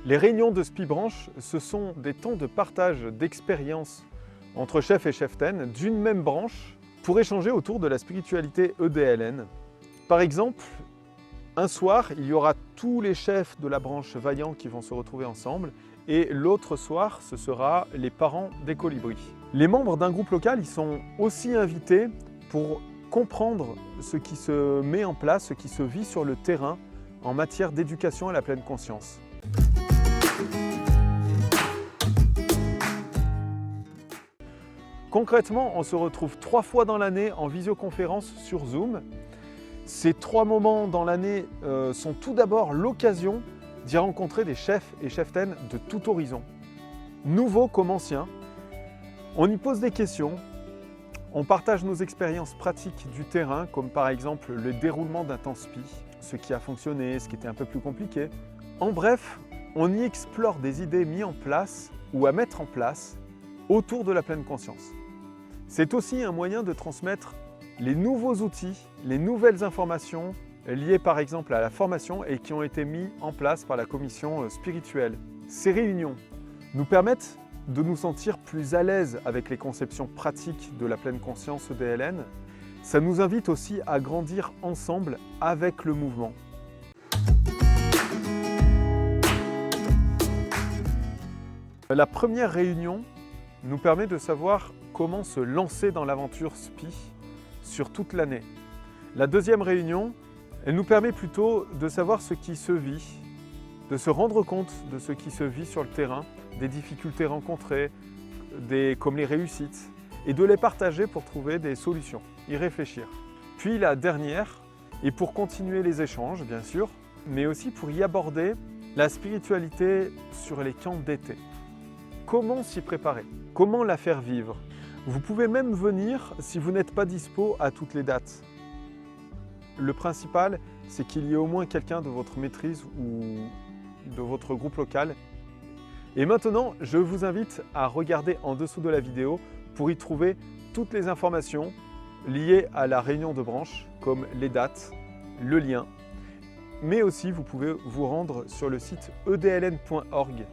Les réunions de SPI Branche, ce sont des temps de partage d'expériences entre chefs et cheftaines d'une même branche pour échanger autour de la spiritualité EDLN. Par exemple, un soir, il y aura tous les chefs de la branche Vaillant qui vont se retrouver ensemble et l'autre soir, ce sera les parents des colibris. Les membres d'un groupe local, ils sont aussi invités pour comprendre ce qui se met en place, ce qui se vit sur le terrain en matière d'éducation à la pleine conscience. Concrètement, on se retrouve 3 fois dans l'année en visioconférence sur Zoom. Ces 3 moments dans l'année sont tout d'abord l'occasion d'y rencontrer des chefs et cheftaines de tout horizon. Nouveaux comme anciens, on y pose des questions, on partage nos expériences pratiques du terrain, comme par exemple le déroulement d'un temps SPI, ce qui a fonctionné, ce qui était un peu plus compliqué. En bref, on y explore des idées mises en place ou à mettre en place autour de la pleine conscience. C'est aussi un moyen de transmettre les nouveaux outils, les nouvelles informations liées par exemple à la formation et qui ont été mis en place par la commission spirituelle. Ces réunions nous permettent de nous sentir plus à l'aise avec les conceptions pratiques de la pleine conscience EDLN. Ça nous invite aussi à grandir ensemble avec le mouvement. La première réunion nous permet de savoir comment se lancer dans l'aventure SPI sur toute l'année. La deuxième réunion, elle nous permet plutôt de savoir ce qui se vit, de se rendre compte de ce qui se vit sur le terrain, des difficultés rencontrées, comme les réussites, et de les partager pour trouver des solutions, y réfléchir. Puis la dernière, et pour continuer les échanges bien sûr, mais aussi pour y aborder la spiritualité sur les camps d'été. Comment s'y préparer? Comment la faire vivre? Vous pouvez même venir si vous n'êtes pas dispo à toutes les dates. Le principal, c'est qu'il y ait au moins quelqu'un de votre maîtrise ou de votre groupe local. Et maintenant, je vous invite à regarder en dessous de la vidéo pour y trouver toutes les informations liées à la réunion de branche, comme les dates, le lien. Mais aussi, vous pouvez vous rendre sur le site edln.org.